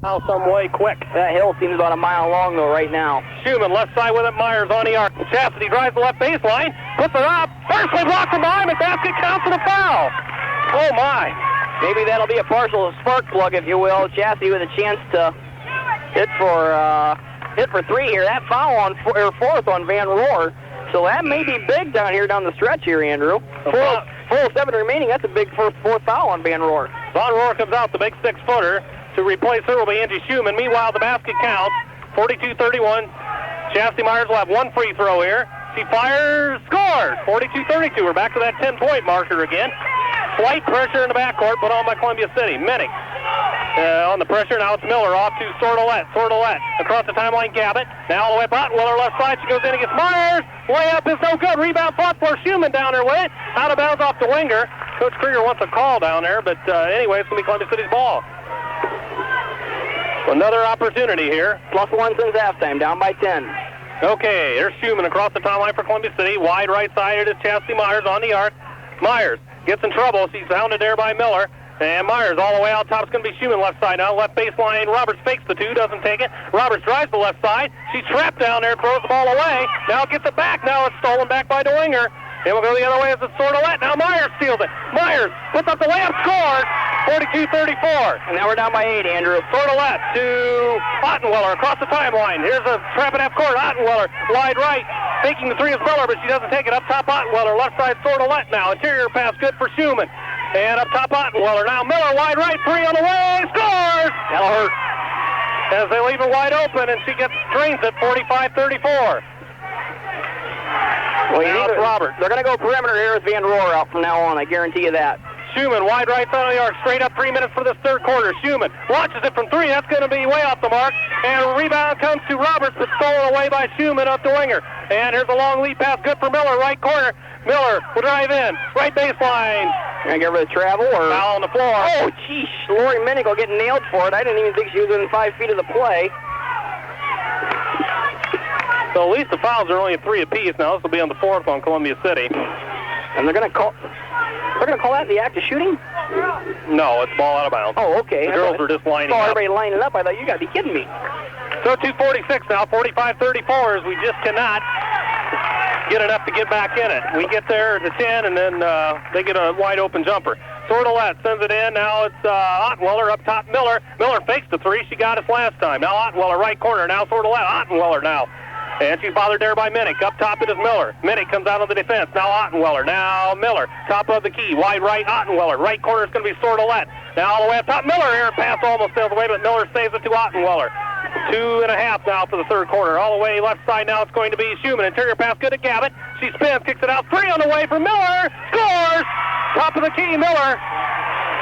Now some way quick. That hill seems about a mile long, though, right now. Schumann left side with it. Myers on the arc. Chastity drives the left baseline. Puts it up. Firstly blocked from behind. McBasket counts for the foul. Oh, my. Maybe that'll be a partial spark plug, if you will. Chastity with a chance to hit for three here. That foul on fourth on Van Rohr. So that may be big down the stretch here, Andrew. 4:07 remaining. That's a big fourth foul on Van Rohr. Van Rohr comes out, the big 6-footer. To replace her will be Angie Schumann. Meanwhile, the basket counts. 42-31. Chastity Myers will have one free throw here. She fires, scores! 42-32. We're back to that 10-point marker again. Slight pressure in the backcourt put on by Columbia City. Minnick on the pressure. Now it's Miller off to Sordelette. Sordelette across the timeline. Gabbett. Now all the way up. Ottenwiller left side. She goes in against Myers. Layup is no good. Rebound fought for Schumann down her way. Out of bounds off Dwenger. Coach Krieger wants a call down there, but anyway, it's going to be Columbia City's ball. Another opportunity here. +1 since halftime, down by 10. Okay, there's Schumann across the timeline for Columbia City. Wide right side is Chastity Myers on the arc. Myers gets in trouble. She's hounded there by Miller. And Myers all the way out top. It's going to be Schumann left side now. Left baseline. Roberts fakes the two, doesn't take it. Roberts drives the left side. She's trapped down there, throws the ball away. Now gets it back. Now it's stolen back by Dwenger. And we'll go the other way as it's Sordelette. Now Myers steals it. Myers puts up the layup, scores. 42-34. And now we're down by 8, Andrew. Sordelette to Ottenwiller across the timeline. Here's a trap at half court. Ottenwiller wide right. Taking the three is Miller, but she doesn't take it. Up top Ottenwiller. Left side Sordelette now. Interior pass good for Schumann. And up top Ottenwiller. Now Miller wide right. Three on the way. Scores! That'll hurt. As they leave it wide open, and she drains it 45-34. Well, Robert. They're going to go perimeter here with Van Rohr out from now on. I guarantee you that. Schumann, wide right side of the arc, straight up 3 minutes for this third quarter. Schumann launches it from three. That's going to be way off the mark. And a rebound comes to Roberts, but stolen away by Schumann up to Winger. And here's a long lead pass, good for Miller, right corner. Miller will drive in, right baseline. Gonna get rid of travel or foul on the floor. Oh, geez, Lori Minnick will get nailed for it. I didn't even think she was within 5 feet of the play. So at least the fouls are only 3 apiece. Now this will be on the fourth on Columbia City. And they're gonna call that the act of shooting? No, it's ball out of bounds. Oh, okay. The girls are just lining up. Everybody lining up. I thought you gotta be kidding me. So 2:46 now, 45-34 as we just cannot get enough to get back in it. We get there at the 10, and then they get a wide open jumper. Sordelette sends it in. Now it's Ottenwiller up top. Miller fakes the three. She got us last time. Now Ottenwiller right corner. Now Sordelette. Ottenwiller now. And she's bothered there by Minnick. Up top it is Miller. Minnick comes out of the defense. Now Ottenwiller. Now Miller. Top of the key. Wide right Ottenwiller. Right corner is going to be Sordelette. Now all the way up top. Miller here. Pass almost sails away, but Miller saves it to Ottenwiller. 2.5 now for the third quarter. All the way left side now it's going to be Schumann. Interior pass good to Gabbett. She spins, kicks it out. 3 on the way for Miller. Scores! Top of the key, Miller.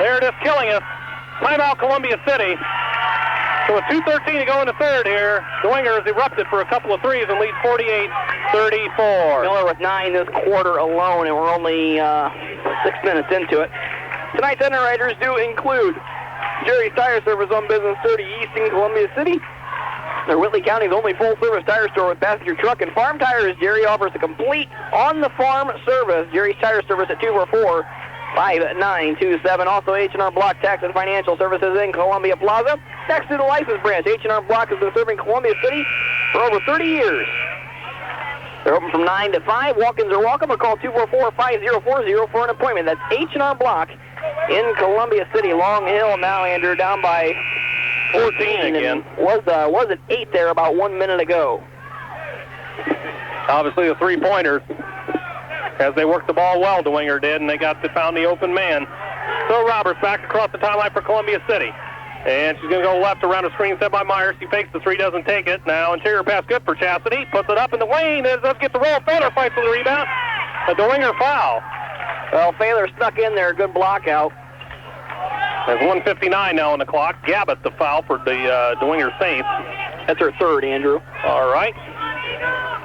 There it is, killing us. Timeout, Columbia City. So with 2:13 to go in the third here, Dwenger has erupted for a couple of threes and leads 48-34. Miller with 9 this quarter alone, and we're only 6 minutes into it. Tonight's underwriters do include Jerry's Tire Service on Business 30 East in Columbia City. They're Whitley County's only full-service tire store with passenger truck and farm tires. Jerry offers a complete on-the-farm service. Jerry's Tire Service at 244-5927. Also, H&R Block Tax and Financial Services in Columbia Plaza. Next to the license branch, H&R Block has been serving Columbia City for over 30 years. They're open from 9 to 5. Walk-ins are welcome, or call 244-5040 for an appointment. That's H&R Block in Columbia City. Long Hill now, Andrew, down by 14 again. Was at 8 there about 1 minute ago. Obviously the three-pointers, as they worked the ball well, Dwenger did, and they found the open man. So Roberts back across the timeline for Columbia City. And she's going to go left around a screen set by Myers. She fakes the three, doesn't take it. Now interior pass good for Chastity. Puts it up in the lane. It does get the roll. Failer fights for the rebound. A Dwenger foul. Well, Failer stuck in there. Good block out. There's 1:59 now on the clock. Gabbett the foul for the Dwenger Saints. That's her third, Andrew. All right.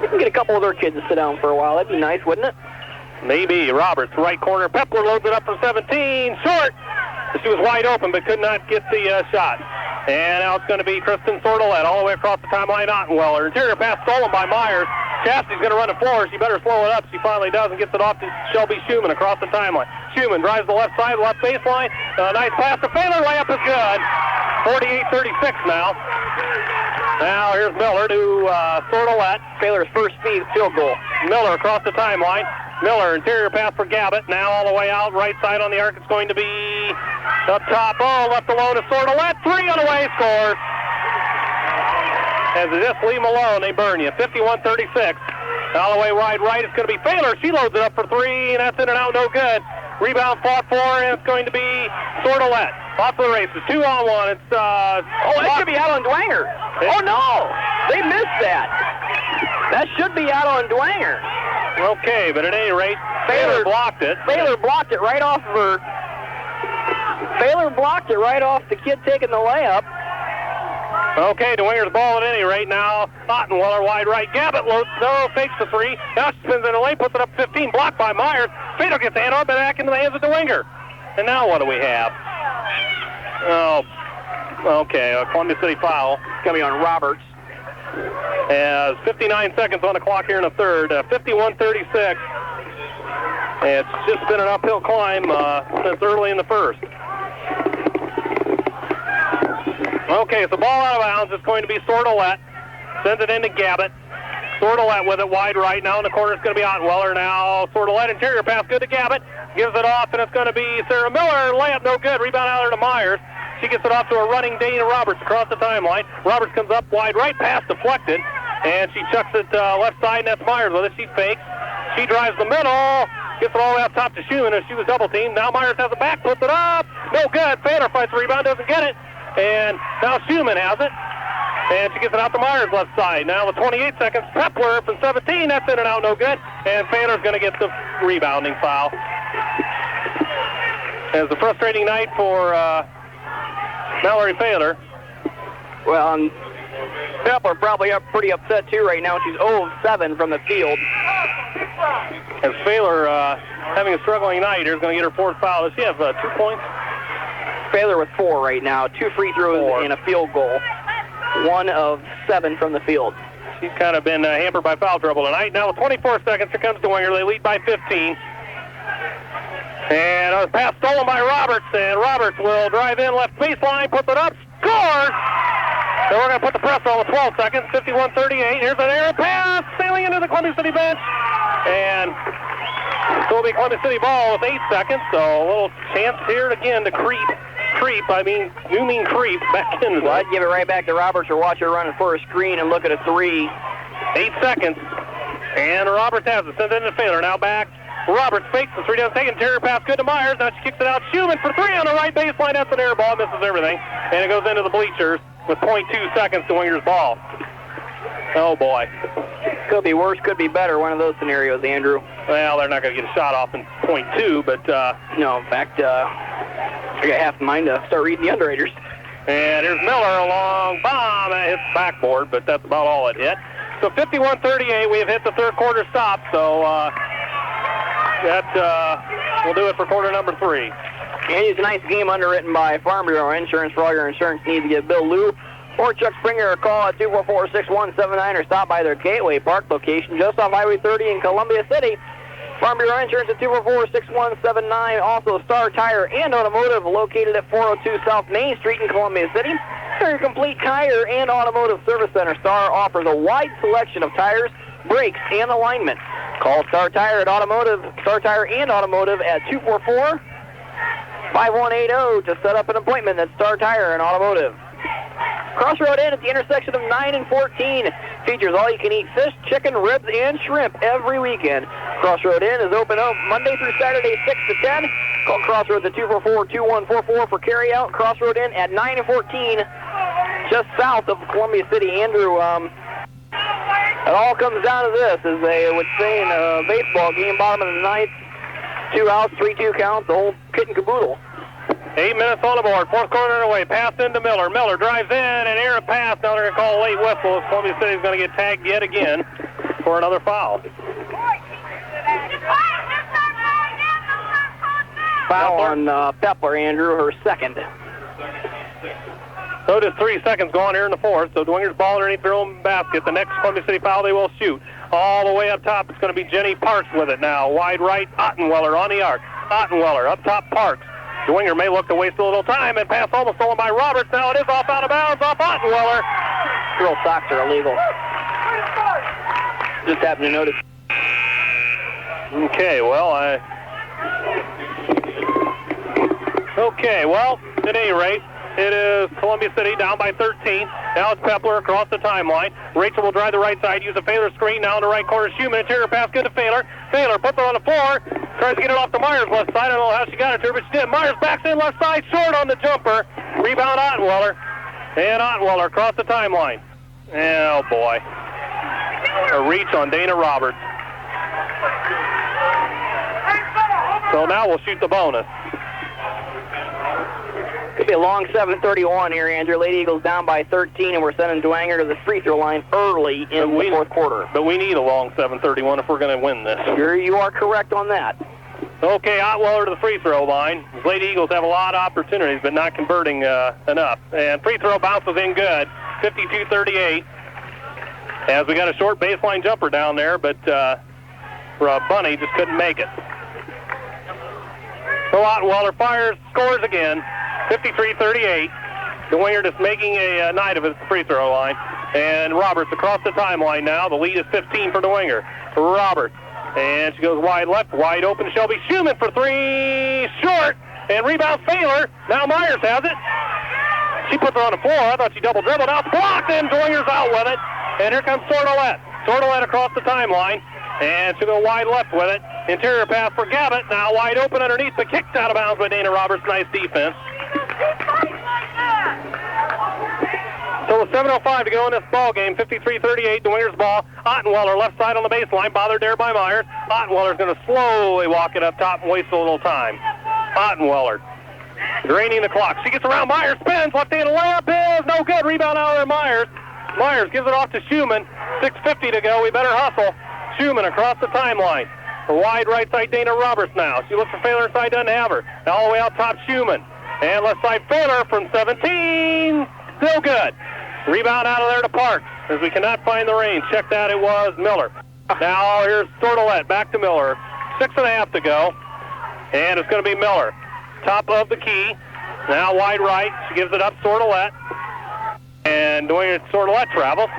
We can get a couple of their kids to sit down for a while. That'd be nice, wouldn't it? Maybe. Roberts, right corner. Pepler loads it up from 17. Short. She was wide open, but could not get the shot. And now it's going to be Kristen Sordelette all the way across the timeline. Ottenwiller. Interior pass stolen by Myers. Chastity's going to run the floor. She better slow it up. She finally does and gets it off to Shelby Schumann across the timeline. Schumann drives the left side, left baseline. Nice pass to Failer. Layup is good. 48-36 now. Now here's Miller to Sordelette. Baylor's first field goal. Miller across the timeline. Miller, interior pass for Gabbett. Now all the way out, right side on the arc. It's going to be up top. Oh, left alone is Sordelette. 3 on the way, scores. As they just leave him alone, they burn you. 51-36. All the way wide right, it's going to be Baylor. She loads it up for 3, and that's in and out, no good. Rebound fought for, and it's going to be Sordelette. Off the races, 2-on-1. It's that should be out on Dwenger. Oh no, they missed that. That should be out on Dwenger. Okay, but at any rate, Baylor blocked it. Baylor blocked it right off of her. Baylor blocked it right off the kid taking the layup. Okay, Dwenger's ball at any rate now. Ottenweller wide right. Gabbett loads. No, fakes the 3. Now she spins in the lane, puts it up 15. Blocked by Myers. Fader gets the hand on, but back into the hands of Dwenger. And now what do we have? Oh, okay, a Columbia City foul. It's going to be on Roberts. As 59 seconds on the clock here in the third. 51-36. It's just been an uphill climb since early in the first. Okay, so ball out of bounds. It's going to be Sordelette. Sends it into Gabbett. Sordelette with it wide right. Now in the corner it's going to be Ottenweller. Now Sordelette, interior pass, good to Gabbett. Gives it off, and it's going to be Sarah Miller. Layup no good. Rebound out there to Myers. She gets it off to a running Dana Roberts across the timeline. Roberts comes up wide right, pass deflected, and she chucks it left side, and that's Myers with it. She fakes. She drives the middle. Gets it all the way up top to Schumann as she was double teamed. Now Myers has it back, puts it up. No good. Fader fights the rebound, doesn't get it. And now Schumann has it. And she gets it out to Myers left side. Now with 28 seconds, Pepler from 17. That's in and out, no good. And Fader's going to get the rebounding foul. It's a frustrating night for Mallory Fader. Well, and Pepler probably pretty upset too right now. She's 0 of 7 from the field. As Fader having a struggling night, here's going to get her fourth foul. Does she have 2 points? Baylor with 4 right now. 2 free throws and a field goal. 1 of 7 from the field. She's kind of been hampered by foul trouble tonight. Now with 24 seconds, here comes Dwenger. They lead by 15. And a pass stolen by Roberts, and Roberts will drive in left baseline, puts it up, scores! So we're going to put the pressure on with 12 seconds, 51-38. Here's an error pass, sailing into the Columbia City bench. And so it'll be Columbia City ball with 8 seconds, so a little chance here again to creep back into I'd give it right back to Roberts or watch her running for a screen and look at a 3. 8 seconds. And Roberts has it, sends it into Fader, now back. Roberts fakes the 3, doesn't take interior pass, good to Myers. Now she kicks it out. Schumann for 3 on the right baseline. That's an air ball, misses everything. And it goes into the bleachers with 0.2 seconds to Winger's ball. Oh, boy. Could be worse, could be better, one of those scenarios, Andrew. Well, they're not going to get a shot off in 0.2, but... no, in fact, I got half the mind to start reading the underraters. And here's Miller, a long bomb. It hits the backboard, but that's about all it hit. So 51-38, we have hit the third quarter stop, so... that will do it for quarter number 3. And it's a nice game underwritten by Farm Bureau Insurance. For all your insurance needs, give Bill Lou or Chuck Springer a call at 244-6179 or stop by their Gateway Park location just off Highway 30 in Columbia City. Farm Bureau Insurance at 244-6179. Also Star Tire and Automotive located at 402 South Main Street in Columbia City. They're your complete tire and automotive service center. Star offers a wide selection of tires, brakes, and alignment. Call Star Tire and Automotive at 244-5180 to set up an appointment at Star Tire and Automotive. Crossroad Inn at the intersection of 9 and 14 features all-you-can-eat fish, chicken, ribs, and shrimp every weekend. Crossroad Inn is open Monday through Saturday, 6 to 10. Call Crossroads at 244-2144 for carryout. Crossroad Inn at 9 and 14, just south of Columbia City. Andrew, it all comes down to this, as they would say in a baseball game, bottom of the ninth, 2 outs, 3-2 counts, the whole kit and caboodle. 8 minutes on the board, fourth quarter away, pass into Miller. Miller drives in, and error pass. Now they're going to call a late whistle as Columbia City is going to get tagged yet again for another foul. Foul on Pepler, Andrew, her second. So does 3 seconds gone here in the fourth. So Dwenger's ball underneath their own basket. The next Columbia City foul they will shoot. All the way up top, it's going to be Jenny Parks with it now. Wide right, Ottenweller on the arc. Ottenweller up top, Parks. Dwenger may look to waste a little time, and pass almost stolen by Roberts. Now it is off out of bounds, off Ottenweller. Girls' socks are illegal. Just happened to notice. Okay, well, at any rate, it is Columbia City down by 13. Now it's Pepler across the timeline. Rachel will drive the right side, use a Failer screen. Now in the right corner, Schumann. Interior pass good to Failer. Failer puts it on the floor. Tries to get it off to Myers left side. I don't know how she got it to her, but she did. Myers backs in left side, short on the jumper. Rebound Ottenweller. And Ottenweller across the timeline. Oh, boy. A reach on Dana Roberts. So now we'll shoot the bonus. Could be a long 7:31 here, Andrew. Lady Eagles down by 13, and we're sending Dwenger to the free throw line early in the fourth quarter. But we need a long 7:31 if we're going to win this. You are correct on that. Okay, Ottenweller to the free throw line. Lady Eagles have a lot of opportunities, but not converting enough. And free throw bounces in good, 52-38. As we got a short baseline jumper down there, but Bunny just couldn't make it. So Ottenweller fires, scores again, 53-38. Dwenger just making a night of it at the free throw line. And Roberts across the timeline now. The lead is 15 for Dwenger. Roberts. And she goes wide left, wide open. Shelby Schumann for three, short. And rebound Failer. Now Myers has it. She puts it on the floor. I thought she double dribbled. Now it's blocked, and Dwenger's out with it. And here comes Sordelette. Sordelette across the timeline. And she'll go wide left with it. Interior pass for Gavitt. Now wide open underneath, but kicked out of bounds by Dana Roberts. Nice defense. So with 7:05 to go in this ball game, 53-38, Dwenger's ball. Ottenweller left side on the baseline, bothered there by Myers. Ottenweller's going to slowly walk it up top and waste a little time. Ottenweller draining the clock. She gets around Myers, spins, left-handed layup is no good. Rebound out of there, Myers. Myers gives it off to Schumann. 6:50 to go. We better hustle. Schumann across the timeline. For wide right side, Dana Roberts now. She looks for Failer inside, doesn't have her. Now all the way out top, Schumann. And left side, Failer from 17. Still good. Rebound out of there to Parks, as we cannot find the range. Check that, it was Miller. Now here's Sordelette, back to Miller. 6.5 to go. And it's going to be Miller. Top of the key. Now wide right. She gives it up, Sordelette. And Dwenger Sordelette travels.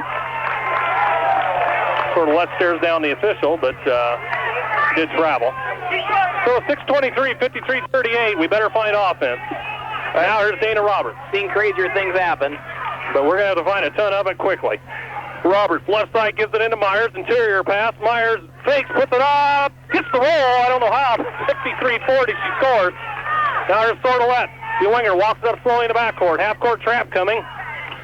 Sordelette stares down the official, but did travel. So 6:23, 53-38. We better find offense. Now here's Dana Roberts. Seen crazier things happen. But we're going to have to find a ton of it quickly. Roberts, left side, gives it into Myers. Interior pass. Myers fakes, puts it up. Gets the roll. I don't know how. 53-40, she scores. Now here's Sordelette. Dwenger walks it up slowly in the backcourt. Half-court trap coming.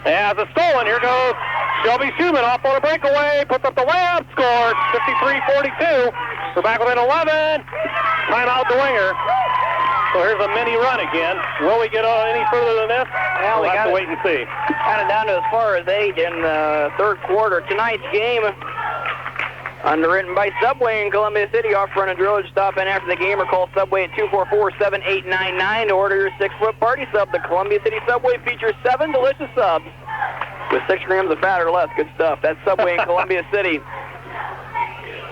As a stolen, here goes Shelby Schumann off on a breakaway. Puts up the layup. Scores. 53-42. We're back within 11. Timeout Dwenger. So here's a mini run again. Will we get any further than this? Well, we'll have to wait and see. Kind of down to as far as 8 in the third quarter. Tonight's game, underwritten by Subway in Columbia City. Offer and a drillage stop in after the game or call Subway at 244-7899 to order your 6-foot party sub. The Columbia City Subway features 7 delicious subs with 6 grams of fat or less. Good stuff. That's Subway in Columbia City.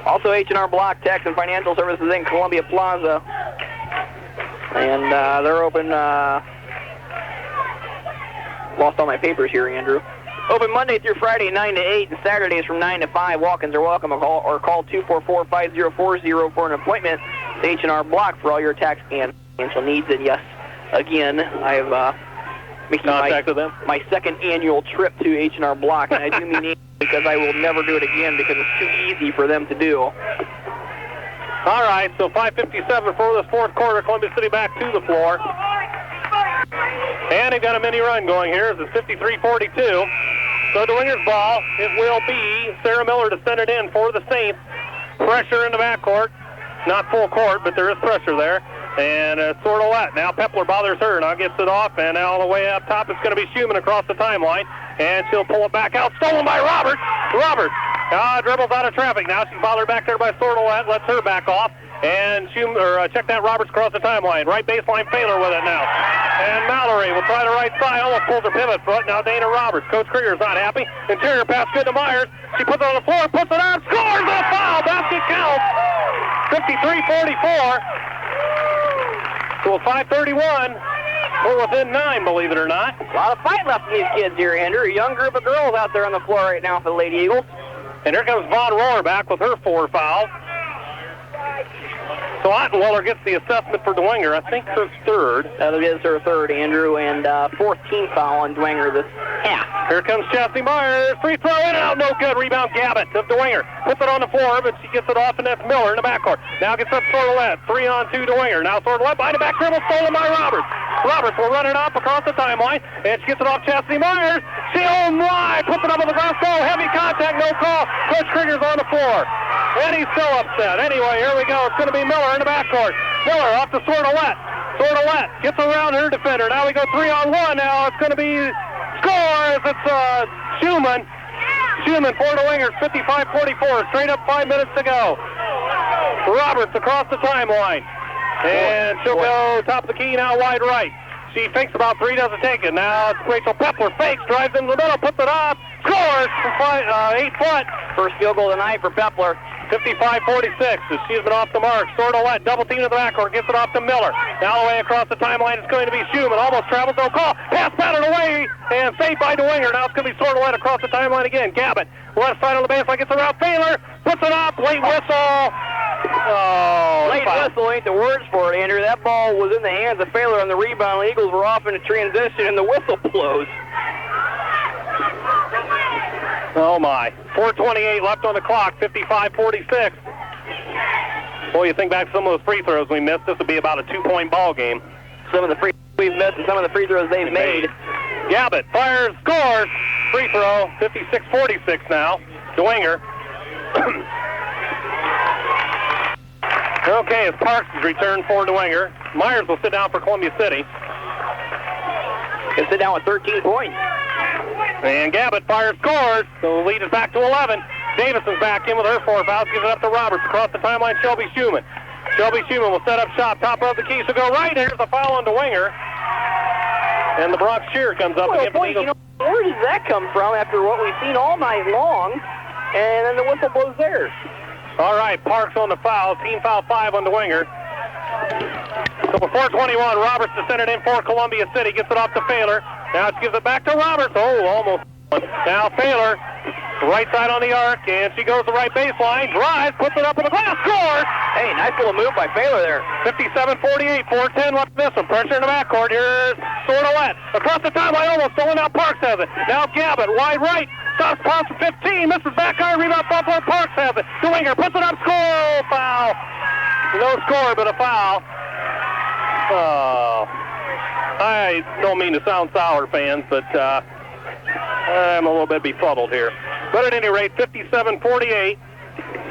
Also H&R Block Tax and Financial Services in Columbia Plaza. And they're open, lost all my papers here, Andrew. Open Monday through Friday, 9 to 8, and Saturdays from 9 to 5. Walk-ins are welcome, or call 244-5040 for an appointment to H&R Block for all your tax and financial needs. And yes, again, I've making my second annual trip to H&R Block, and I do mean because I will never do it again because it's too easy for them to do. All right, so 5:57 for this fourth quarter. Columbia City back to the floor. And they've got a mini run going here. It's 53-42. So Dwenger's ball. It will be Sarah Miller to send it in for the Saints. Pressure in the backcourt. Not full court, but there is pressure there. And Sordelette. Now Pepler bothers her. Now gets it off. And now all the way up top, it's going to be Schumann across the timeline. And she'll pull it back out. Stolen by Roberts. Roberts. Dribbles out of traffic. Now she's bothered back there by Sordelette. Lets her back off. And check that Roberts across the timeline. Right baseline, Failer with it now. And Mallory will try the right side. Almost pulls her pivot foot. Now Dana Roberts. Coach Krieger's not happy. Interior pass good to Myers. She puts it on the floor, puts it up, scores a foul. Basket counts. 53-44. So with 5:31, we're within 9, believe it or not. A lot of fight left in these kids here, Andrew. A young group of girls out there on the floor right now for the Lady Eagles. And here comes Von Rohr back with her 4 fouls. So Ottenweller gets the assessment for Dwenger. I think her 3rd. That is her 3rd, Andrew, and 4th team foul on Dwenger this half. Here comes Chastity Myers. Free throw in and out. No good. Rebound Gabbett of Dwenger. Puts it on the floor, but she gets it off, and that's Miller in the backcourt. Now gets up Sordelette. 3-on-2 Dwenger. Now Sordelette behind the back dribble. Stolen by Roberts. Roberts will run it up across the timeline, and she gets it off Chastity Myers. She, oh my, puts it up on the glass. Go. Heavy contact. No call. Coach Krieger's on the floor. And he's still upset. Anyway, here we go. It's going to be Miller in the backcourt. Miller off to Sordelette. Sordelette gets around her defender. Now we go 3-on-1. Now it's going to be scores. It's Schumann. Schumann for Dwenger. 55-44. Straight up 5 minutes to go. Roberts across the timeline. And she'll go top of the key now wide right. She fakes about 3, doesn't take it. Now it's Rachel Pepler. Fakes, drives into the middle, puts it up. Scores from 8 foot. First field goal of the night for Pepler. 55-46 as she's been off the mark. Sordelette double team to the backcourt, gets it off to Miller. Now away across the timeline, it's going to be Schumann. Almost travels, no call. Pass batted away and saved by Dwenger. Now it's going to be Sordelette across the timeline again. Gabbett, left side on the baseline, gets around Baylor, puts it up, late whistle. Oh, late whistle ain't the words for it, Andrew. That ball was in the hands of Baylor on the rebound. The Eagles were off into transition, and the whistle blows. Oh, my. 4:28 left on the clock, 55-46. Boy, you think back to some of those free throws we missed, this would be about a 2-point ball game. Some of the free we've missed and some of the free throws they've made. Gabbett fires, scores. Free throw, 56-46 now. Dwenger. Okay, it's Parks' return for Dwenger. Myers will sit down for Columbia City. Can sit down with 13 points. And Gabbett fires, scores. So the lead is back to 11. Davison's back in with her 4 fouls. Gives it up to Roberts. Across the timeline, Shelby Schumann. Shelby Schumann will set up shop. Top of the key. She'll go right. Here's a foul on Dwenger. And the Bronx cheer comes up again. Boy, you know, where does that come from after what we've seen all night long? And then the whistle blows there. All right, Parks on the foul. Team foul 5 on Dwenger. So before 21, Roberts to send it in for Columbia City. Gets it off to Failer. Now she gives it back to Roberts. Oh, almost. Now Failer, right side on the arc, and she goes the right baseline. Drives, puts it up in the glass, scores! Hey, nice little move by Failer there. 57-48, 4:10 left this one. Pressure in the backcourt. Here's Sordelette. Across the timeline, almost stolen out. Parks has it. Now Gabbett, wide right. Stops pass for 15. Misses back iron. Rebound Buffalo. Parks has it. Dwenger puts it up. Score! Foul. No score, but a foul. Oh. I don't mean to sound sour, fans, but I'm a little bit befuddled here. But at any rate, 57-48.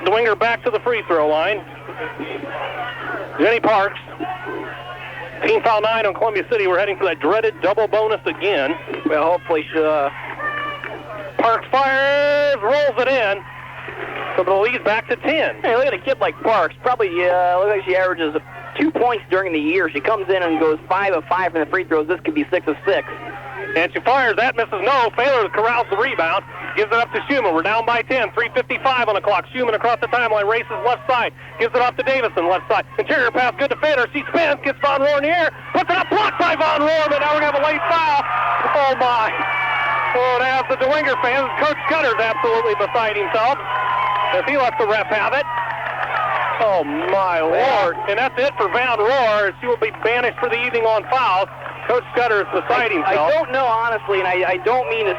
Dwenger back to the free throw line. Jenny Parks. Team foul 9 on Columbia City. We're heading for that dreaded double bonus again. Well, hopefully Parks fires, rolls it in. So the lead's back to 10. Hey, look at a kid like Parks. Probably looks like she averages 2 points during the year. She comes in and goes 5 of 5 from the free throws. This could be 6 of 6. And she fires that, misses no. Failer corrals the rebound, gives it up to Schumann. We're down by 10, 3:55 on the clock. Schumann across the timeline, races left side, gives it off to Davison, left side. Interior pass, good to Failer. She spins, gets Von Rohr in the air, puts it up, blocked by Von Rohr, but now we're going to have a late foul. Oh, my. Oh, to have the Dwenger fans. Coach Scudder's absolutely beside himself as he lets the ref have it. Oh, my Lord. And that's it for Von Rohr. She will be banished for the evening on fouls. Coach Scudder is beside himself. I don't know, honestly, and I don't mean to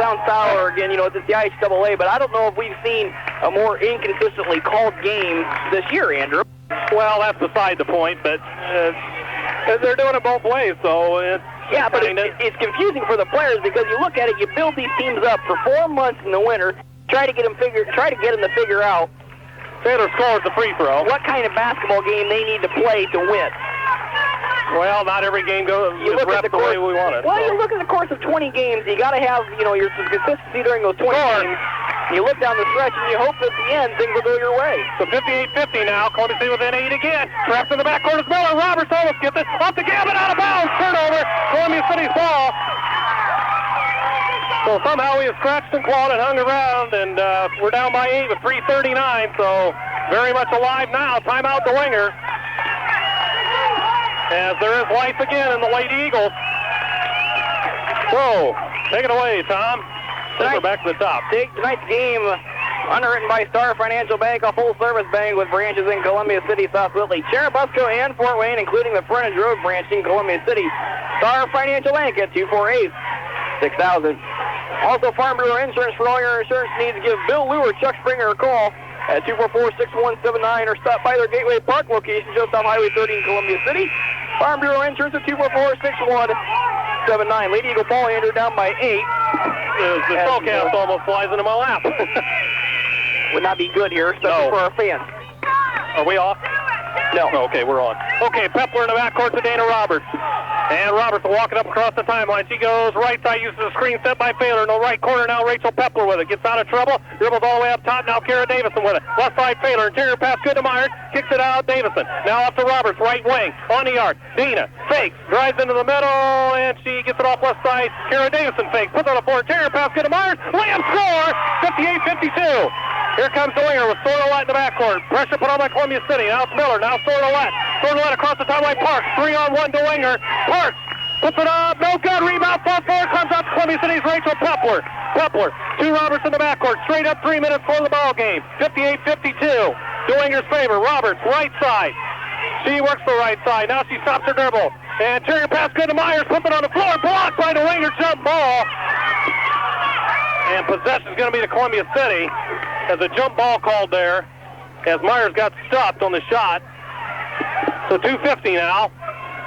sound sour again, you know, it's the IHAA, but I don't know if we've seen a more inconsistently called game this year, Andrew. Well, that's beside the point, but they're doing it both ways, so it's... Yeah, but it's confusing for the players because you look at it, you build these teams up for 4 months in the winter, try to get them to figure out Taylor scores the free throw. What kind of basketball game they need to play to win. Well, not every game goes the way we want it. Well, you look at the course of 20 games, you got to have, you know, your consistency during those 20 games. You look down the stretch and you hope at the end things will go your way. So 58-50 now. Columbia City within 8 again. Trapped in the backcourt is Miller. Roberts almost gets it. Off the Gabbett, out of bounds. Turnover. Columbia City's ball. So somehow we have scratched and clawed and hung around, and we're down by 8 with 3:39. So very much alive now. Timeout Dwenger. as there is life again in the Lady Eagles. So, take it away, Tom. We're back to the top. Tonight's game, underwritten by Star Financial Bank, a full-service bank with branches in Columbia City, South Whitley, Cherubusco, and Fort Wayne, including the Frontage Road branch in Columbia City. Star Financial Bank at 248-6000. Also, Farm Bureau Insurance. For all your insurance needs, give Bill Lou or Chuck Springer a call at 244-6179 or stop by their Gateway Park location just off Highway 30 in Columbia City. Farm Bureau Insurance at 244-6179. Lady Eagle ball Andrew down by 8. The Spellcast almost flies into my lap. Would not be good here, especially for our fans. Are we off? No. Okay, we're on. Okay, Pepler in the backcourt to Dana Roberts. And Roberts walking up across the timeline. She goes right side, uses a screen set by Failer. In the right corner now, Rachel Pepler with it. Gets out of trouble, dribbles all the way up top. Now Kara Davison with it. Left side, Failer. Interior pass, good to Myers. Kicks it out, Davison. Now up to Roberts, right wing. On the arc. Dina fakes, drives into the middle, and she gets it off left side. Kara Davison fakes, puts on the floor. Interior pass, good to Myers. Layup score, 58-52. Here comes Dwenger with Sordelette in the backcourt. Pressure put on by Columbia City. Now it's Miller. Now Sordelette. Sordelette across the timeline. Parks. 3-on-1 Dwenger. Parks puts it up. No good. Rebound. Far forward. Comes out to Columbia City's Rachel Pepler. Pepler. Two Roberts in the backcourt. Straight up 3 minutes for the ball game. 58-52. Dwenger's favor. Roberts. Right side. She works the right side. Now she stops her dribble. And interior pass good to Myers. Puts it on the floor. Blocked by Dwenger. Jump ball. And possession is going to be to Columbia City. As a jump ball called there, as Myers got stopped on the shot. So 2:50 now.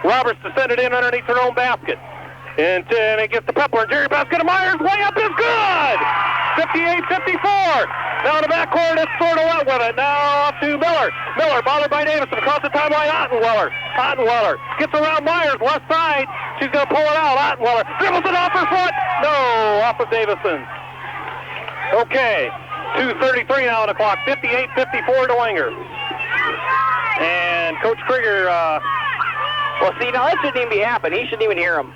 Roberts descended in underneath her own basket. And it gets to Pepler. Interior basket to Myers. Layup is good! 58-54. Now in the backcourt, it's Sordelette with it. Now off to Miller. Miller bothered by Davison. Across the timeline, Ottenweller. Ottenweller gets around Myers, left side. She's going to pull it out. Ottenweller dribbles it off her foot. No, off of Davison. Okay. 2:33 now on the clock. 58-54 Dwenger. And Coach Krieger, well, see, now that shouldn't even be happening. He shouldn't even hear him.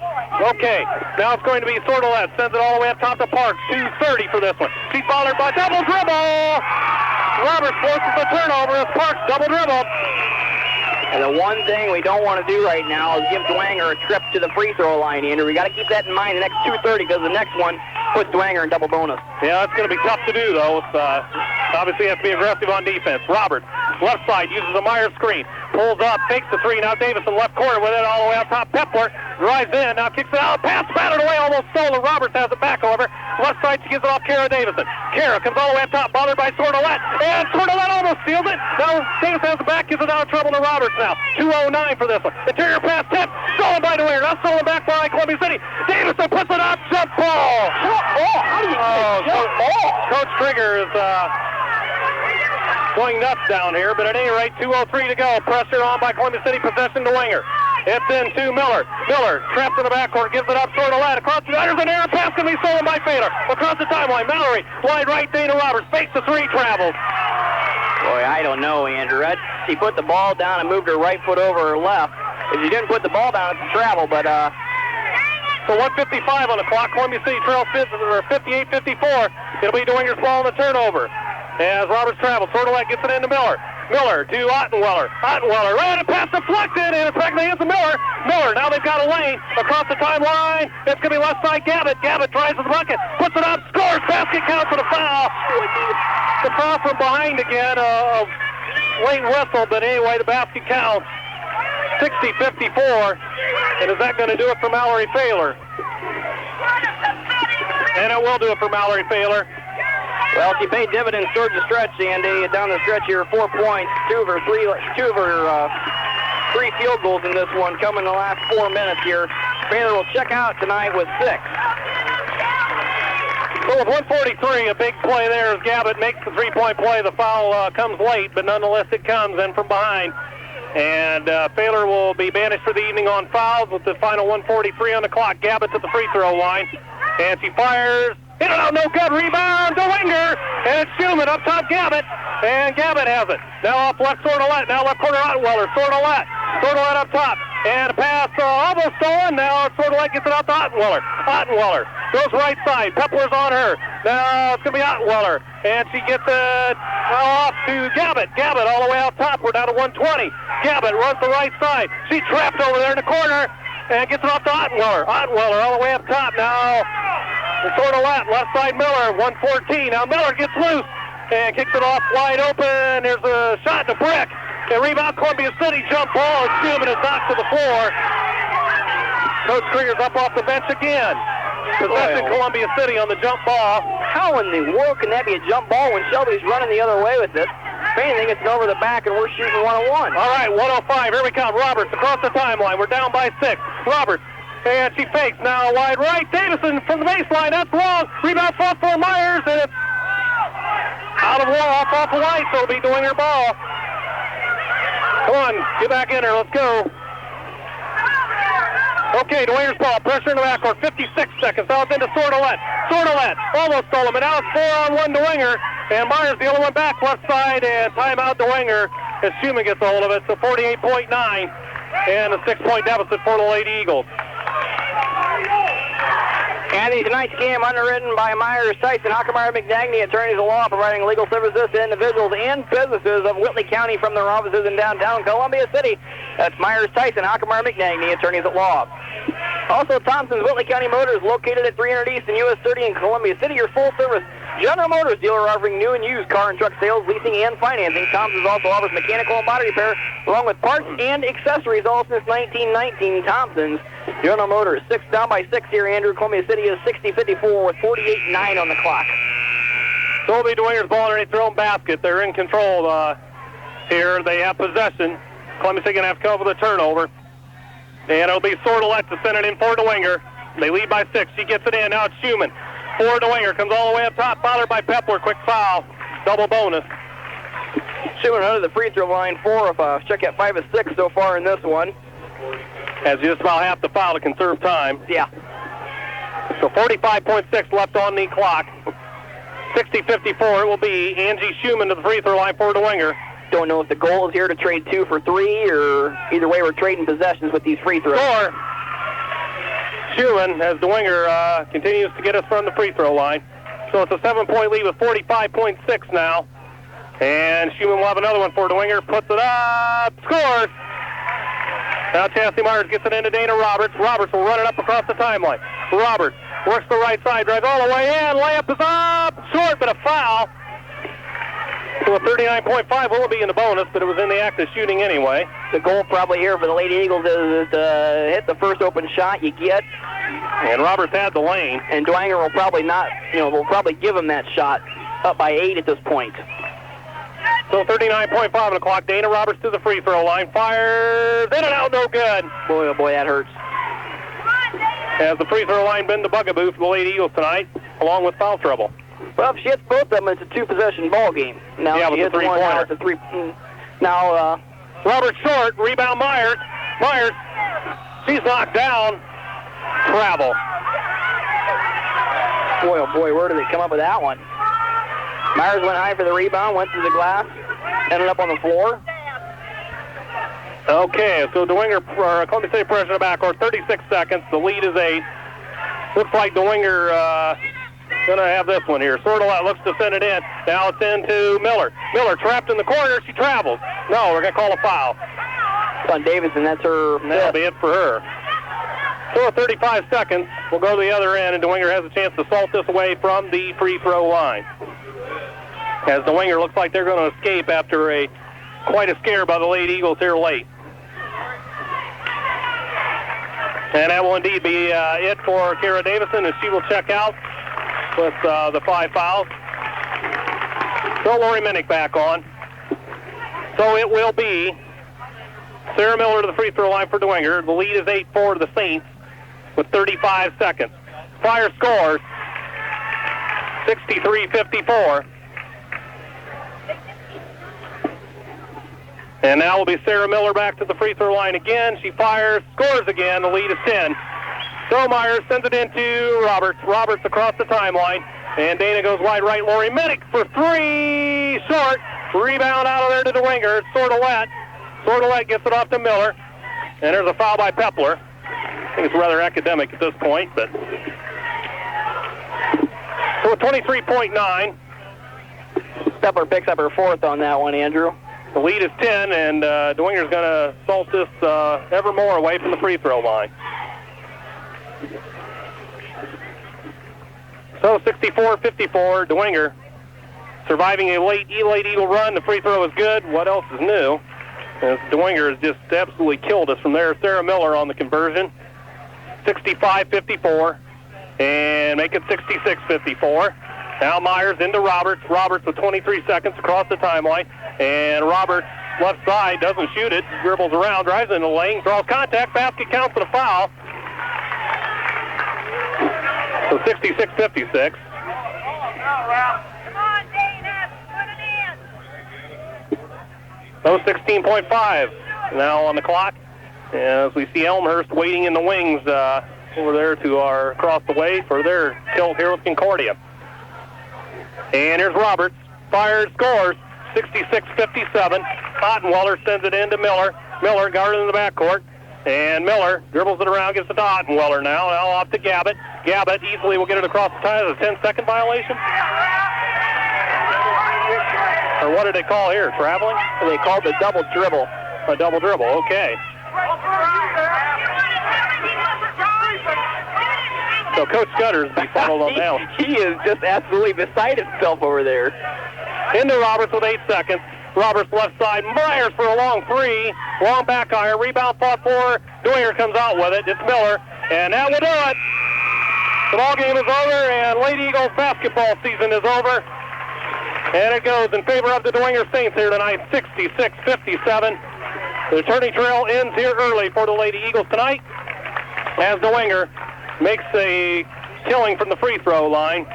Okay, now it's going to be Sordelette. Sends it all the way up top to Parks. 2:30 for this one. She's followed by double dribble. Roberts forces the turnover as Parks double dribble. And the one thing we don't want to do right now is give Dwenger a trip to the free throw line, Andrew. We got to keep that in mind the next 2:30 because the next one puts Dwenger in double bonus. Yeah, it's going to be tough to do, though. It's, obviously has to be aggressive on defense. Roberts, left side, uses a Myers screen. Pulls up, takes the three. Now Davison, left corner with it all the way up top. Pepler drives in, now kicks it out. Pass batted away, almost stolen. Roberts has it back, however. Left side, she gives it off Kara Davison. Kara comes all the way up top, bothered by Sordelette. And Sordelette almost steals it. Now Davison has it back, gives it out of trouble to Roberts now. 2:09 for this one. Interior pass tip, stolen by Dwenger. Now stolen back by Columbia City. Davison puts it up, jump ball. How do you jump ball? Coach Krieger is going nuts down here, but at any rate, 2:03 to go. Pressure on by Columbia City, possession to Dwenger. It's in to Miller. Miller trapped in the backcourt, gives it up Sordelette. Across the there's an error pass going to be stolen by Failer. Across the timeline, Mallory, wide right, Dana Roberts, fakes the three, travels. Boy, I don't know, Andrew. She put the ball down and moved her right foot over her left. If she didn't put the ball down, it's a travel, but So 1:55 on the clock. Columbia City trails 58-54. It'll be Dwenger's ball on the turnover. As Roberts travels, Sordelette gets it into Miller. Miller to Ottenweller. Ottenweller ran it past deflected, and it's back in the hands of Miller. Miller, now they've got a lane across the timeline. It's going to be left side Gavitt. Gavitt tries with the bucket, puts it up, scores, basket counts for the foul. The foul from behind again, a late whistle, but anyway, the basket counts. 60-54, and is that going to do it for Mallory Failer? And it will do it for Mallory Failer. Well, she paid dividends towards the stretch, Andy. Down the stretch here, 4 points, two of her three field goals in this one come in the last 4 minutes here. Failer will check out tonight with 6. So with 1:43, a big play there as Gavitt makes the three-point play. The foul comes late, but nonetheless it comes in from behind. And Failer will be banished for the evening on fouls with the final 1:43 on the clock. Gavitt to the free throw line. And she fires. Hit it out, no good. Rebound to Dwenger. And it's Schumann up top, Gavitt. And Gavitt has it. Now off left, Sordelette. Now left corner, Ottenweller. Sordelette up top. And a pass almost stolen. Now Sordelette gets it out to Ottenweller. Ottenweller goes right side. Pepler's on her. Now it's going to be Ottenweller. And she gets it Now off to Gabbett. Gabbett all the way out top. We're down to 120. Gabbett runs the right side. She trapped over there in the corner and gets it off to Ottenweller. Ottenweller all the way up top now. Sort of left side Miller, 114. Now Miller gets loose and kicks it off wide open. There's a shot to brick. And rebound Columbia City, jump ball, and Schumann is knocked to the floor. Coach Krieger's up off the bench again. Possession Columbia City on the jump ball. How in the world can that be a jump ball when Shelby's running the other way with it? If anything, it's over the back, and we're shooting 101. All right, 105. Here we come. Roberts across the timeline. We're down by 6. Roberts. And she fakes now wide right. Davison from the baseline. That's wrong. Rebound fought for Myers, and it's out of off the light, so it'll be Dwenger ball. Come on, get back in there. Let's go. Okay, Dwenger's ball. Pressure in the backcourt. 56 seconds. Now it's into Sordelette. Sordelette almost stole him. And now it's 4-on-1 Dwenger. And Myers the only one back left side. And timeout Dwenger as Schumann gets a hold of it. So 48.9 and a 6-point deficit for the Lady Eagles. And tonight's game underwritten by Myers, Tyson, Hockemeyer, McNagny, attorneys of law, providing legal services to individuals and businesses of Whitley County from their offices in downtown Columbia City. That's Myers, Tyson, Hockemeyer, McNagny, attorneys at law. Also, Thompson's Whitley County Motors, located at 300 East and US 30 in Columbia City, your full-service General Motors dealer offering new and used car and truck sales, leasing, and financing. Thompson's also offers mechanical and body repair, along with parts and accessories, all since 1919. Thompson's General Motors, down by 6 here. Andrew, Columbia City is 60-54 with 48-9 on the clock. So it'll be Dwenger's ball underneath their own basket. They're in control here. They have possession. Columbia City going to have to come up with a turnover. And it'll be Sordelette to send it in for Dwenger. They lead by 6. She gets it in. Now it's Schumann. For Dwenger, comes all the way up top, followed by Pepler. Quick foul, double bonus. Schumann under the free throw line, 4 of check at 5 of 6 so far in this one. Has just about half the foul to conserve time. Yeah. So 45.6 left on the clock. 60-54, it will be Angie Schumann to the free throw line for Dwenger. Don't know if the goal is here to trade 2 for 3, or either way we're trading possessions with these free throws. Score. Schumann, as Dwenger continues to get us from the free throw line. So it's a 7-point lead with 45.6 now. And Schumann will have another one for Dwenger. Puts it up. Scores. Now Chastity Myers gets it into Dana Roberts. Roberts will run it up across the timeline. Roberts works the right side, drives all the way in. Layup is up. Short, but a foul. So a 39.5 will be in the bonus, but it was in the act of shooting anyway. The goal probably here for the Lady Eagles is to hit the first open shot you get. And Roberts had the lane. And Dwenger will probably not, will probably give him that shot, up by 8 at this point. So 39.5 on the clock. Dana Roberts to the free throw line. Fires in and out, no good. Boy, oh boy, that hurts. Has the free throw line been the bugaboo for the Lady Eagles tonight, along with foul trouble? Well, if she hits both of them, it's a 2-possession ball game. Now yeah, she hits one, now it's a 3. Now, Roberts short, rebound Myers. Myers, she's knocked down. Travel. Boy, oh boy, where did they come up with that one? Myers went high for the rebound, went through the glass, ended up on the floor. Okay, so Dwenger, Columbia City pressure in the backcourt, 36 seconds. The lead is 8. Looks like Dwenger going to have this one here. Sordelette looks to send it in. Now it's into Miller. Miller trapped in the corner. She travels. No, we're going to call a foul. It's on Davidson. That's her. That'll be it for her. So 35 seconds. We'll go to the other end, and Dwenger has a chance to salt this away from the free throw line. As Dwenger looks like they're going to escape after quite a scare by the Lady Eagles here late. And that will indeed be it for Kara Davison as she will check out with the 5 fouls. So Lori Minnick back on. So it will be Sarah Miller to the free throw line for Dwenger. The lead is 8-4 to the Saints with 35 seconds. Fire scores 63-54. And now will be Sarah Miller back to the free throw line again. She fires, scores again. The lead is 10. So Myers sends it into Roberts. Roberts across the timeline. And Dana goes wide right. Lori Minnick for 3. Short. Rebound out of there to Dwenger. Sordelette. Sordelette gets it off to Miller. And there's a foul by Pepler. I think it's rather academic at this point, but so 23.9. picks up her fourth on that one, Andrew. The lead is 10, and Dwenger's going to salt this ever more away from the free throw line. So 64-54, Dwenger surviving a late Eagle run. The free throw is good. What else is new? As Dwenger has just absolutely killed us from there. Sarah Miller on the conversion. 65-54, and make it 66-54. Now Myers into Roberts. Roberts with 23 seconds across the timeline. And Roberts, left side, doesn't shoot it. Dribbles around, drives into the lane, draws contact. Basket counts for the foul. So 66-56. So 16.5 now on the clock. As we see Elmhurst waiting in the wings over there to our across the way for their tilt here with Concordia. And here's Roberts. Fires, scores. 66-57. Ottenweller sends it in to Miller. Miller guarded in the backcourt. And Miller dribbles it around, gets it to Ottenweller now. Now off to Gabbett. Gabbett easily will get it across the tie. Is a 10-second violation? Or what did they call here? Traveling? They called the double dribble. A double dribble, okay. So Coach Scudder's befuddled on that one. He is just absolutely beside himself over there. Into Roberts with 8 seconds. Roberts left side. Myers for a long three. Long back iron. Rebound fought for. Dwenger comes out with it. It's Miller. And that will do it. The ball game is over, and Lady Eagles basketball season is over. And it goes in favor of the Dwenger Saints here tonight, 66-57. The tourney trail ends here early for the Lady Eagles tonight as Dwenger makes a killing from the free throw line.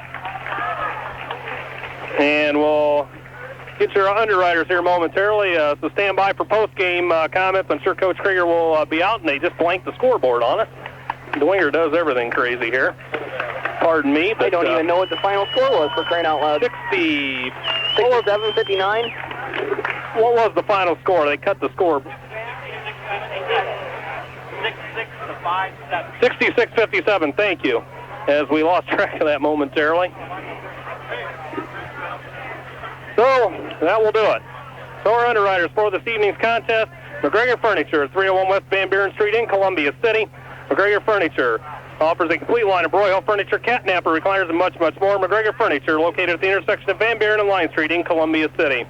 And we'll get your underwriters here momentarily. So stand by for post-game comments. I'm sure Coach Krieger will be out, and they just blanked the scoreboard on us. Dwenger does everything crazy here. Pardon me, but I don't even know what the final score was, for crying out loud. 67-59. What was the final score? They cut the score. 66-57, thank you, as we lost track of that momentarily. So, that will do it. So our underwriters for this evening's contest, McGregor Furniture, 301 West Van Buren Street in Columbia City. McGregor Furniture offers a complete line of Broyhill furniture, catnapper, recliners, and much, much more. McGregor Furniture, located at the intersection of Van Buren and Line Street in Columbia City.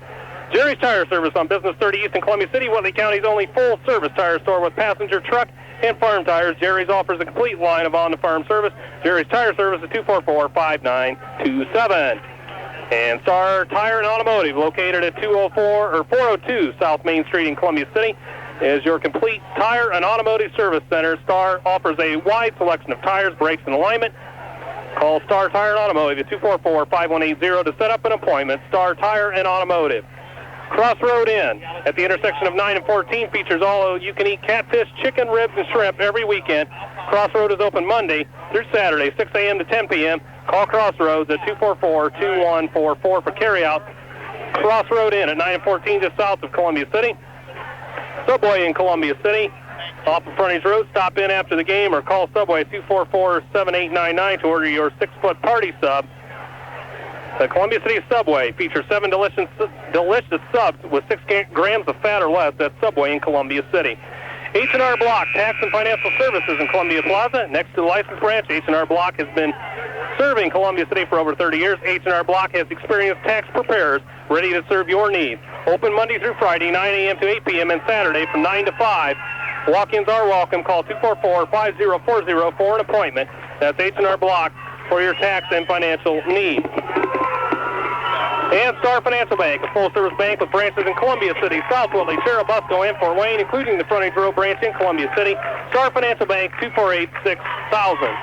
Jerry's Tire Service on Business 30 East in Columbia City, Whitley County's only full-service tire store with passenger, truck, and farm tires. Jerry's offers a complete line of on-the-farm service. Jerry's Tire Service at 244-5927. And Star Tire and Automotive, located at 402 South Main Street in Columbia City, is your complete tire and automotive service center. Star offers a wide selection of tires, brakes, and alignment. Call Star Tire and Automotive at 244-5180 to set up an appointment. Star Tire and Automotive. Crossroad Inn at the intersection of 9 and 14 features all you-can-eat catfish, chicken, ribs, and shrimp every weekend. Crossroad is open Monday through Saturday, 6 a.m. to 10 p.m. Call Crossroads at 244-2144 for carryout. Crossroad Inn at 9 and 14 just south of Columbia City. Subway in Columbia City, off of Frontage Road. Stop in after the game or call Subway at 244-7899 to order your 6-foot party sub. The Columbia City Subway features 7 delicious subs with 6 grams of fat or less. That's Subway in Columbia City. H&R Block, Tax and Financial Services in Columbia Plaza. Next to the license branch, H&R Block has been serving Columbia City for over 30 years. H&R Block has experienced tax preparers ready to serve your needs. Open Monday through Friday, 9 a.m. to 8 p.m. and Saturday from 9 to 5. Walk-ins are welcome. Call 244-5040 for an appointment. That's H&R Block for your tax and financial needs. And Star Financial Bank, a full-service bank with branches in Columbia City, South Whitley, Cherubusco, and Fort Wayne, including the Frontage Road branch in Columbia City. Star Financial Bank, 248-6000.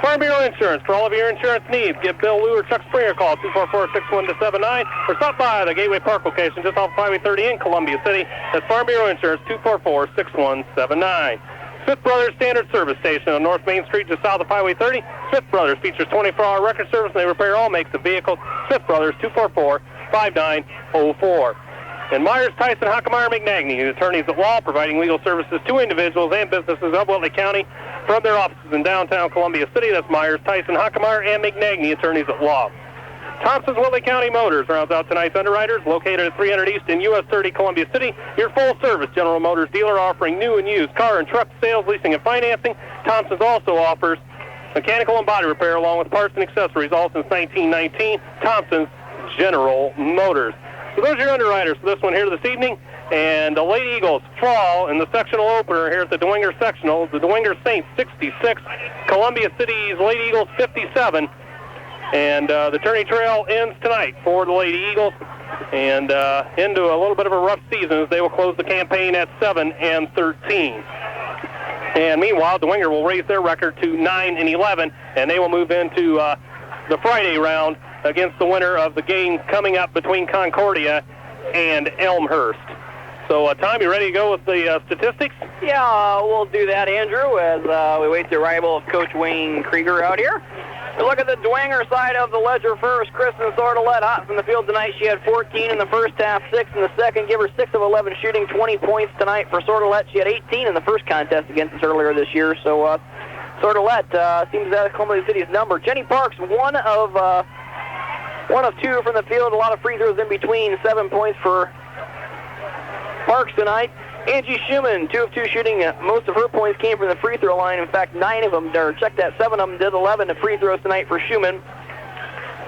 Farm Bureau Insurance, for all of your insurance needs, give Bill Lou or Chuck Springer a call, 244-6179, or stop by the Gateway Park location just off Highway 30 in Columbia City. That's Farm Bureau Insurance, 244-6179. Smith Brothers Standard Service Station on North Main Street just south of Highway 30. Smith Brothers features 24-hour record service, and they repair all makes of vehicles. Smith Brothers, 244-5904. And Myers, Tyson, Hockemeyer, McNagny, attorneys at law, providing legal services to individuals and businesses of Whitley County from their offices in downtown Columbia City. That's Myers, Tyson, Hockemeyer, and McNagny, attorneys at law. Thompson's Willie County Motors rounds out tonight's underwriters, located at 300 East in US 30 Columbia City. Your full-service General Motors dealer offering new and used car and truck sales, leasing, and financing. Thompson's also offers mechanical and body repair along with parts and accessories, all since 1919. Thompson's General Motors. So those are your underwriters for this one here this evening. And the Lady Eagles fall in the sectional opener here at the Dwenger Sectional. The Dwenger Saints 66, Columbia City's Lady Eagles 57. And the tourney trail ends tonight for the Lady Eagles, and into a little bit of a rough season as they will close the campaign at 7-13. And meanwhile, Dwenger will raise their record to 9-11, and they will move into the Friday round against the winner of the game coming up between Concordia and Elmhurst. So, Tom, you ready to go with the statistics? Yeah, we'll do that, Andrew, as we wait the arrival of Coach Wayne Krieger out here. We look at the Dwenger side of the ledger first. Kristen Sordelette hot from the field tonight. She had 14 in the first half, 6 in the second. Give her 6 of 11 shooting, 20 points tonight for Sordelette. She had 18 in the first contest against us earlier this year. So Sordelette seems to have Columbia City's number. Jenny Parks, one of 2 from the field. A lot of free throws in between. 7 points for Parks tonight. Angie Schumann, 2 of 2 shooting. Most of her points came from the free throw line. In fact, 9 of them, or check that, 7 of them did 11 to free throws tonight for Schumann.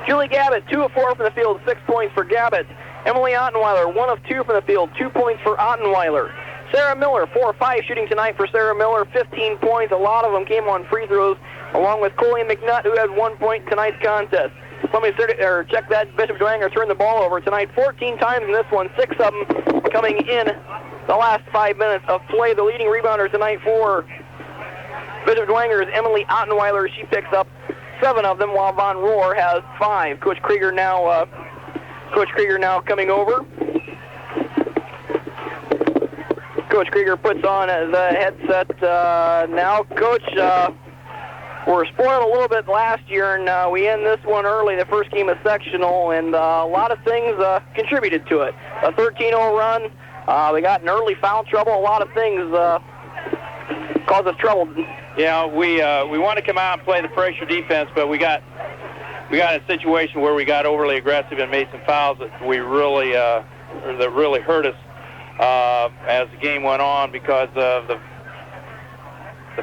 Julie Gabbett, 2 of 4 from the field, 6 points for Gabbett. Emily Ottenweiler, 1 of 2 from the field, 2 points for Ottenweiler. Sarah Miller, 4 of 5 shooting tonight for Sarah Miller, 15 points. A lot of them came on free throws, along with Colleen McNutt, who had 1 point in tonight's contest. Let me check that. Bishop Dwenger turned the ball over tonight 14 times in this one, 6 of them coming in the last 5 minutes of play. The leading rebounder tonight for Bishop Dwenger is Emily Ottenweiler. She picks up 7 of them, while Von Rohr has 5. Coach Krieger now coming over. Coach Krieger puts on the headset now. Coach, we're spoiled a little bit last year, and we end this one early, the first game of sectional, and a lot of things contributed to it. A 13-0 run. We got in early foul trouble. A lot of things caused us trouble. Yeah, we want to come out and play the pressure defense, but we got in a situation where we got overly aggressive and made some fouls that really hurt us as the game went on because of the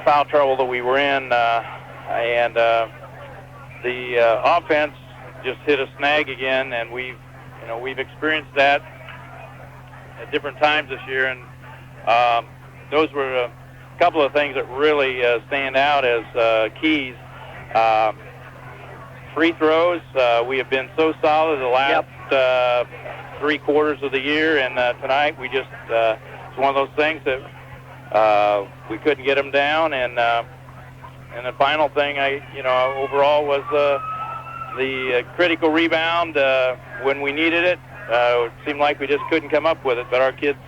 foul trouble that we were in, and the offense just hit a snag again, and we've experienced that at different times this year, and those were a couple of things that really stand out as keys. Free throws, we have been so solid the last 3 quarters of the year, and tonight we just it's one of those things that we couldn't get them down, and the final thing overall was the critical rebound when we needed it. It seemed like we just couldn't come up with it, but our kids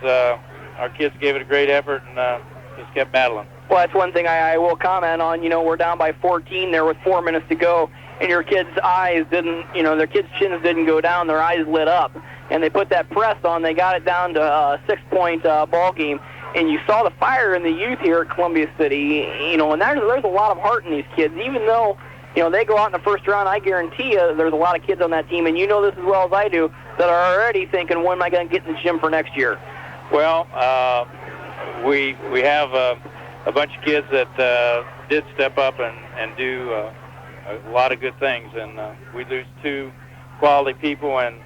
gave it a great effort and just kept battling. Well, that's one thing I will comment on. We're down by 14 there with 4 minutes to go, and your kids' eyes didn't, their kids' chins didn't go down, their eyes lit up, and they put that press on. They got it down to a 6-point ball game, and you saw the fire in the youth here at Columbia City, and there's a lot of heart in these kids, even though, they go out in the first round. I guarantee you there's a lot of kids on that team, and you know this as well as I do, that are already thinking, when am I going to get in the gym for next year? Well, we have a bunch of kids that did step up and do a lot of good things, and we lose 2 quality people, and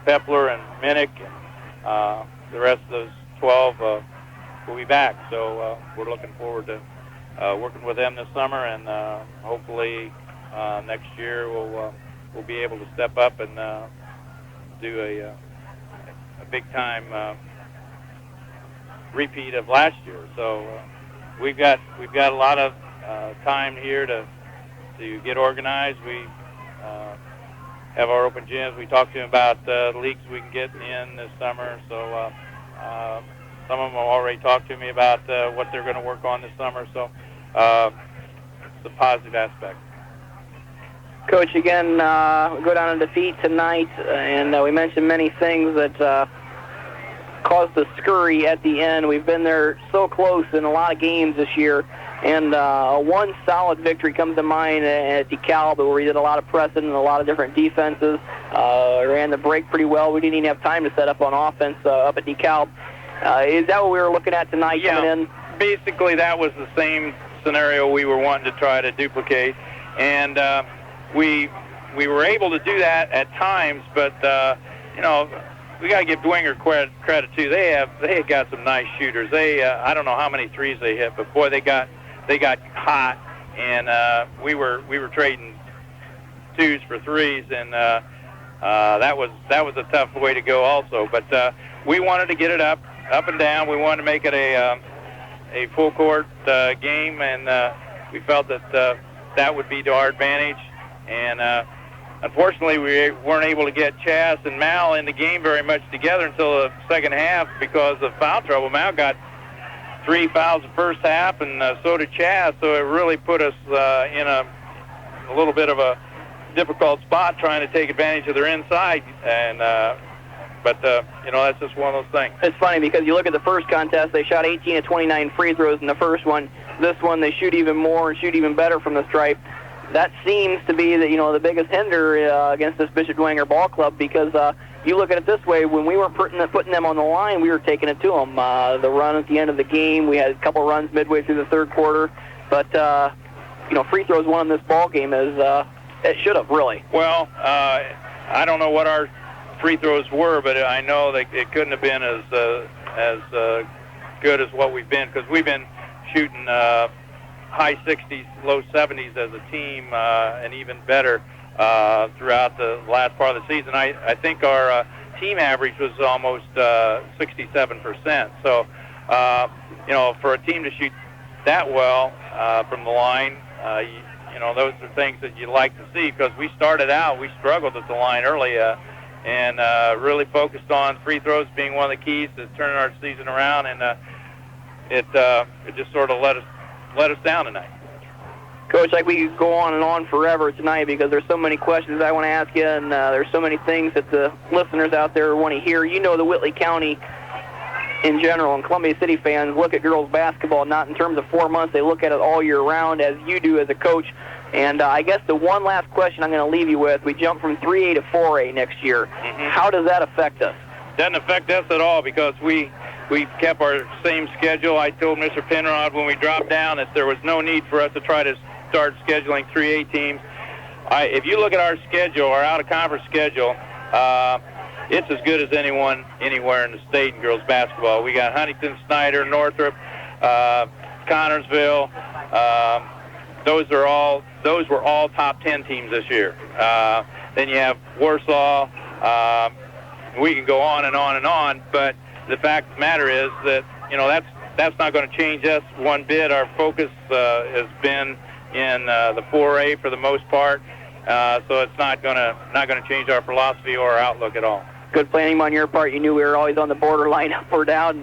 Pepler and Minnick, and the rest of those 12 will be back. So we're looking forward to working with them this summer, and hopefully next year we'll be able to step up and do a big time repeat of last year. So we've got a lot of time here to get organized. We have our open gyms. We talked to them about the leagues we can get in this summer. So some of them have already talked to me about what they're going to work on this summer. So it's a positive aspect. Coach, again, we go down in defeat tonight, and we mentioned many things that caused the scurry at the end. We've been there so close in a lot of games this year. And one solid victory comes to mind at DeKalb, where we did a lot of pressing and a lot of different defenses. Ran the break pretty well. We didn't even have time to set up on offense up at DeKalb. Is that what we were looking at tonight coming in? Basically that was the same scenario we were wanting to try to duplicate. And we were able to do that at times, but, we got to give Dwenger credit, too. They had got some nice shooters. I don't know how many threes they hit, but, boy, they got hot, and we were trading twos for threes, and that was a tough way to go also. But we wanted to get it up and down. We wanted to make it a full court game, and we felt that that would be to our advantage. And unfortunately, we weren't able to get Chaz and Mal in the game very much together until the second half because of foul trouble. Mal got 3 fouls the first half, and so did Chaz, so it really put us in a little bit of a difficult spot trying to take advantage of their inside, and but that's just one of those things. It's funny because you look at the first contest, they shot 18 of 29 free throws in the first one. This one, they shoot even more and shoot even better from the stripe. That seems to be the biggest hinder against this Bishop Dwenger ball club, because you look at it this way: when we weren't putting them on the line, we were taking it to them. The run at the end of the game, we had a couple runs midway through the third quarter, but free throws won this ball game as it should have really. Well, I don't know what our free throws were, but I know that it couldn't have been as good as what we've been, because we've been shooting high 60s, low 70s as a team, and even better throughout the last part of the season. I think our team average was almost 67%. So, for a team to shoot that well from the line, those are things that you like to see, because we started out, we struggled at the line early and really focused on free throws being one of the keys to turning our season around, and it just sort of let us down tonight. Coach, like we could go on and on forever tonight, because there's so many questions I want to ask you, and there's so many things that the listeners out there want to hear. The Whitley County in general and Columbia City fans look at girls basketball not in terms of 4 months. They look at it all year round, as you do as a coach. And I guess the one last question I'm going to leave you with, we jump from 3A to 4A next year. Mm-hmm. How does that affect us? Doesn't affect us at all, because we kept our same schedule. I told Mr. Penrod when we dropped down that there was no need for us to try to start scheduling 3A teams. If you look at our schedule, our out-of-conference schedule, it's as good as anyone anywhere in the state in girls basketball. We got Huntington, Snyder, Northrop, Connorsville. Those were all top 10 teams this year. Then you have Warsaw. We can go on and on and on, but the fact of the matter is that that's not going to change us one bit. Our focus has been in the 4A for the most part, so it's not going to change our philosophy or our outlook at all. Good planning on your part. You knew we were always on the borderline up or down.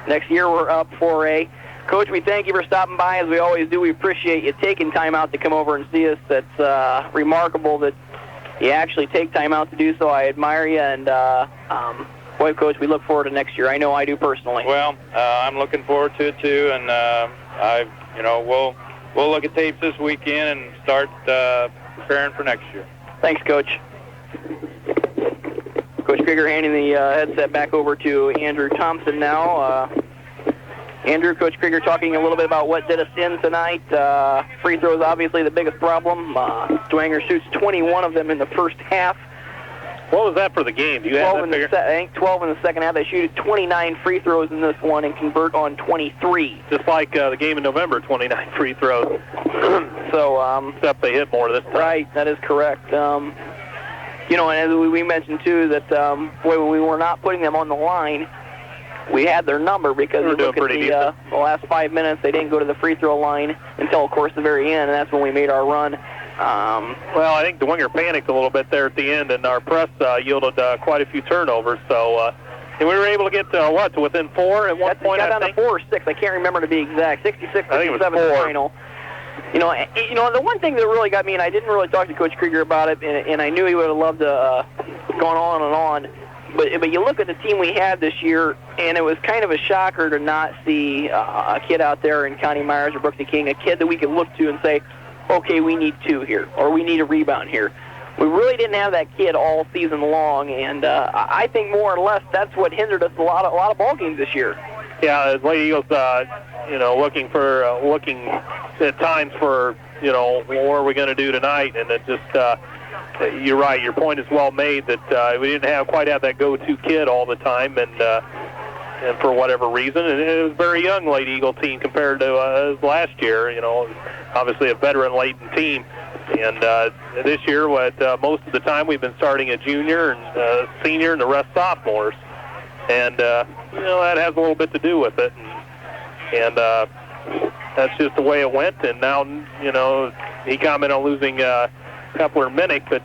Next year we're up 4A. Coach, we thank you for stopping by, as we always do. We appreciate you taking time out to come over and see us. That's remarkable that you actually take time out to do so. I admire you, and boy, Coach, we look forward to next year. I know I do personally. Well, I'm looking forward to it too, and we'll look at tapes this weekend and start preparing for next year. Thanks, Coach. Coach Krieger handing the headset back over to Andrew Thompson now. Andrew, Coach Krieger talking a little bit about what did us in tonight. Free throws, obviously the biggest problem. Dwenger shoots 21 of them in the first half. What was that for the game? Do you have that figure? I think 12 in the second half. They shoot 29 free throws in this one and convert on 23. Just like the game in November, 29 free throws. So, except they hit more this time. Right, that is correct. And as we mentioned too, that when we were not putting them on the line, we had their number, because you look at the last 5 minutes, they didn't go to the free throw line until, of course, the very end, and that's when we made our run. Well, I think Dwenger panicked a little bit there at the end, and our press yielded quite a few turnovers. So, and we were able to get to within 4 at one point. Got down to 4 or 6. I can't remember to be exact. 66 I think it was 4. Final. The one thing that really got me, and I didn't really talk to Coach Krieger about it, and I knew he would have loved to gone on and on. But you look at the team we had this year, and it was kind of a shocker to not see a kid out there in Connie Myers or Brooksy King, a kid that we could look to and say, okay, we need 2 here, or we need a rebound here. We really didn't have that kid all season long, and I think more or less that's what hindered us a lot of ball games this year. Yeah, the Lady Eagles, looking at times for, what are we going to do tonight, and it just, you're right, your point is well made that we didn't quite have that go-to kid all the time, and for whatever reason, and it was a very young Lady Eagle team compared to last year, obviously a veteran-laden team. And this year, most of the time, we've been starting a junior and senior and the rest sophomores. And, that has a little bit to do with it. And that's just the way it went. And now, he commented on losing Pepler and Minnick, but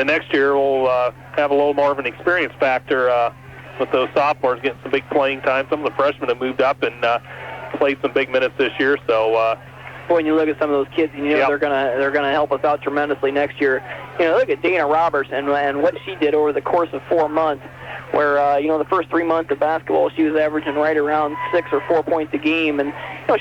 next year we'll have a little more of an experience factor with those sophomores getting some big playing time. Some of the freshmen have moved up and played some big minutes this year. So, when you look at some of those kids, they're gonna help us out tremendously next year. Look at Dana Roberts and what she did over the course of 4 months, where the first 3 months of basketball she was averaging right around 6 or 4 points a game, and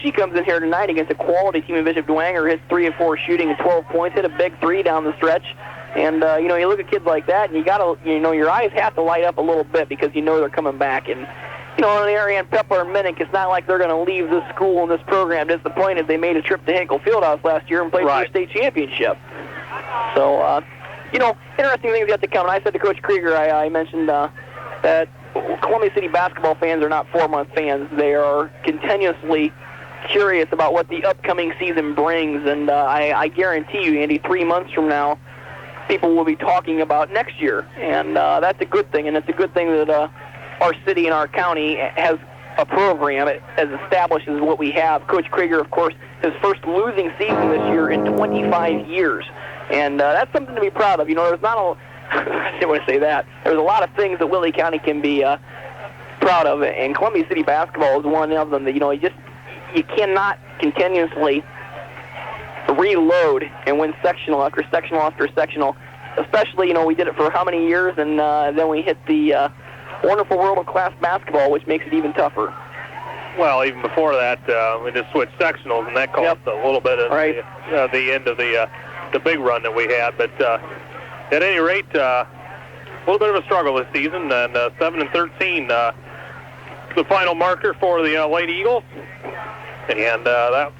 she comes in here tonight against a quality team in Bishop Dwenger, hits 3 of 4 shooting and 12 points, hit a big 3 down the stretch, and you look at kids like that, and you gotta your eyes have to light up a little bit because they're coming back. And in the area in Pepler and Minnick, it's not like they're going to leave this school and this program disappointed. They made a trip to Hinkle Fieldhouse last year and played for the state championship. So, interesting things yet to come. And I said to Coach Krieger, I mentioned that Columbia City basketball fans are not 4-month fans. They are continuously curious about what the upcoming season brings. And I guarantee you, Andy, 3 months from now, people will be talking about next year. And that's a good thing. And it's a good thing that our city and our county has a program as established as what we have. Coach Krieger, of course, his first losing season this year in 25 years. And that's something to be proud of. There's not a... I didn't want to say that. There's a lot of things that Willie County can be proud of, and Columbia City basketball is one of them that, you cannot continuously reload and win sectional after sectional after sectional. Especially, we did it for how many years, and then we hit the... wonderful world of class basketball, which makes it even tougher. Well, even before that, we just switched sectionals, and that caused a little bit of the end of the big run that we had. But at any rate, a little bit of a struggle this season, and 7-13, the final marker for the Lady Eagles, and that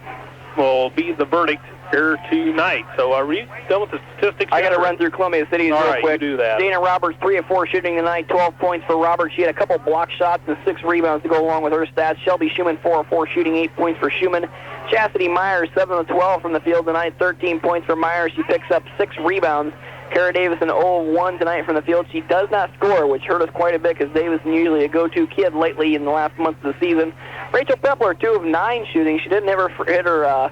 will be the verdict here tonight. So are you done with the statistics? I got to run through Columbia City real quick. You do that. Dana Roberts, 3 of 4 shooting tonight, 12 points for Roberts. She had a couple block shots and 6 rebounds to go along with her stats. Shelby Schumann, 4 of 4 shooting, 8 points for Schumann. Chastity Myers, 7 of 12 from the field tonight, 13 points for Myers. She picks up 6 rebounds. Kara Davison, 0 of 1 tonight from the field. She does not score, which hurt us quite a bit because Davison usually a go-to kid lately in the last month of the season. Rachel Pepler, 2 of 9 shooting. She didn't ever hit her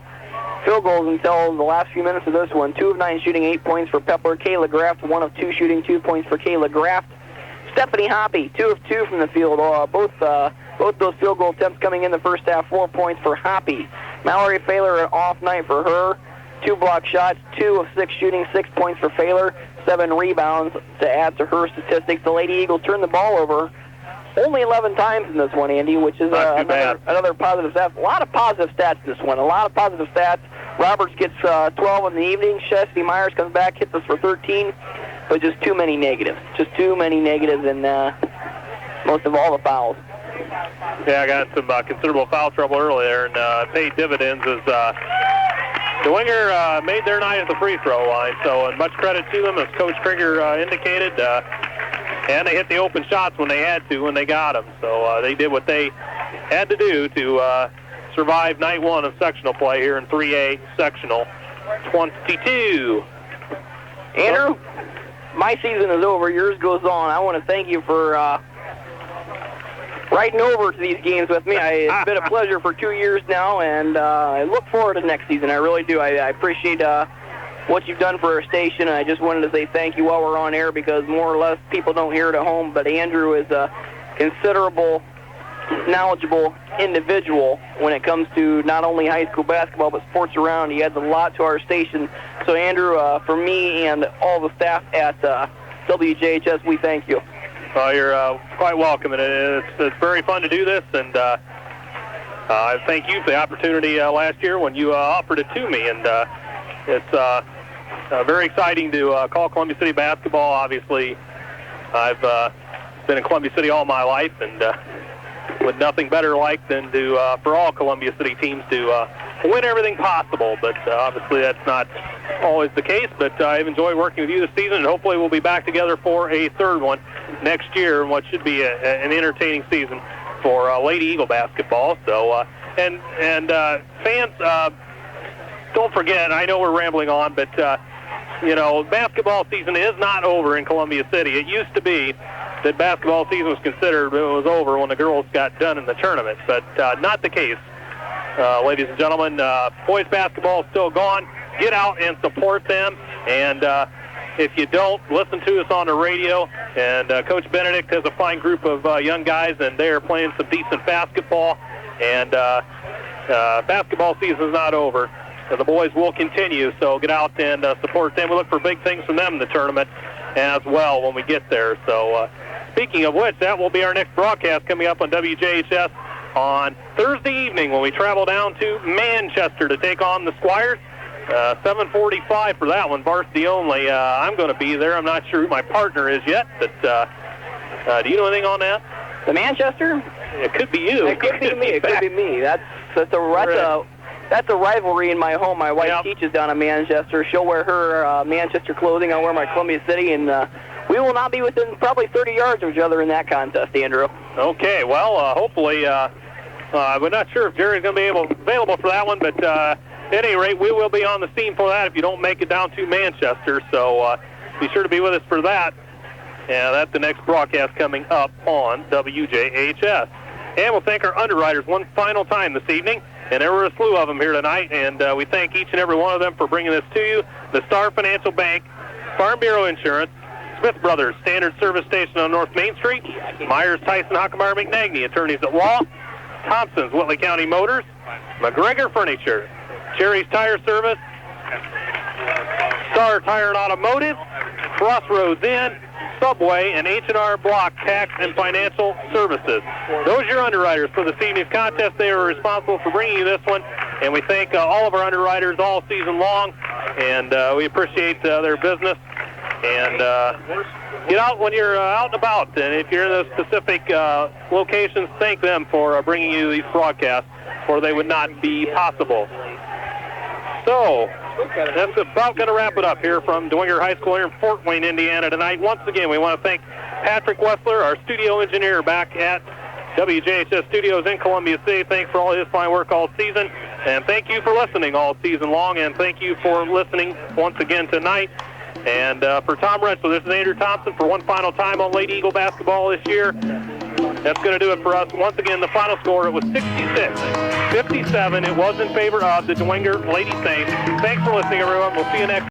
field goals until the last few minutes of this one. 2 of 9 shooting, 8 points for Pepler. Kayla Graft, 1 of 2 shooting, 2 points for Kayla Graft. Stephanie Hoppy, 2 of 2 from the field. Both those field goal attempts coming in the first half, 4 points for Hoppy. Mallory Failer, an off night for her. 2 block shots, 2 of 6 shooting, 6 points for Failer. 7 rebounds to add to her statistics. The Lady Eagles turned the ball over only 11 times in this one, Andy, which is another positive stat. A lot of positive stats in this one. A lot of positive stats. Roberts gets 12 in the evening. Chastity Myers comes back, hits us for 13, but just too many negatives. Just too many negatives in most of all the fouls. Yeah, I got some considerable foul trouble earlier, and paid dividends as Dwenger made their night at the free throw line. So much credit to them, as Coach Krieger indicated. And they hit the open shots when they had to, when they got them. So they did what they had to do to survive night 1 of sectional play here in 3A sectional 22. Andrew, my season is over. Yours goes on. I want to thank you for riding over to these games with me. It's been a pleasure for 2 years now, and I look forward to next season. I really do. I appreciate what you've done for our station, and I just wanted to say thank you while we're on air, because more or less people don't hear it at home, but Andrew is a considerable, knowledgeable individual when it comes to not only high school basketball but sports around. He adds a lot to our station. So Andrew, for me and all the staff at WJHS, we thank you. You're quite welcome, and it's very fun to do this, and I thank you for the opportunity last year when you offered it to me, and it's very exciting to call Columbia City basketball. Obviously, I've been in Columbia City all my life, and with nothing better like than to for all Columbia City teams to win everything possible. But obviously that's not always the case. But I've enjoyed working with you this season, and hopefully we'll be back together for a third one next year in what should be an entertaining season for Lady Eagle basketball. So and fans, don't forget. I know we're rambling on, but you know, basketball season is not over in Columbia City. It used to be that basketball season was considered it was over when the girls got done in the tournament, but not the case. Ladies and gentlemen, boys basketball is still gone. Get out and support them, and if you don't, listen to us on the radio. And Coach Benedict has a fine group of young guys, and they are playing some decent basketball, and basketball season is not over. So the boys will continue, so get out and support them. We look for big things from them in the tournament as well when we get there. So speaking of which, that will be our next broadcast coming up on WJHS on Thursday evening when we travel down to Manchester to take on the Squires. 7:45 for that one, varsity only. I'm going to be there. I'm not sure who my partner is yet, but do you know anything on that? The Manchester? It could be you. It could be me. It could be me. That's a rivalry in my home. My wife teaches down in Manchester. She'll wear her Manchester clothing. I'll wear my Columbia City, and we will not be within probably 30 yards of each other in that contest, Andrew. Okay, well, hopefully, we're not sure if Jerry's going to be available for that one, but at any rate, we will be on the scene for that if you don't make it down to Manchester, so be sure to be with us for that. And that's the next broadcast coming up on WJHS. And we'll thank our underwriters one final time this evening. And there were a slew of them here tonight, and we thank each and every one of them for bringing this to you. The Star Financial Bank, Farm Bureau Insurance, Smith Brothers, Standard Service Station on North Main Street, Myers, Tyson, Hockenmeyer, McNagny, Attorneys at Law, Thompson's, Whitley County Motors, McGregor Furniture, Cherry's Tire Service, Star Tire and Automotive, Crossroads Inn, Subway, and H&R Block Tax and Financial Services. Those are your underwriters for this evening's contest. They are responsible for bringing you this one, and we thank all of our underwriters all season long, and we appreciate their business. And get out when you're out and about, and if you're in those specific locations, thank them for bringing you these broadcasts, or they would not be possible. So that's about going to wrap it up here from Dwenger High School here in Fort Wayne, Indiana tonight. Once again, we want to thank Patrick Wessler, our studio engineer back at WJHS Studios in Columbia City. Thanks for all his fine work all season. And thank you for listening all season long. And thank you for listening once again tonight. And for Tom Renschel, this is Andrew Thompson for one final time on Lady Eagle basketball this year. That's going to do it for us. Once again, the final score, it was 66-57. It was in favor of the Dwenger Lady Saints. Thanks for listening, everyone. We'll see you next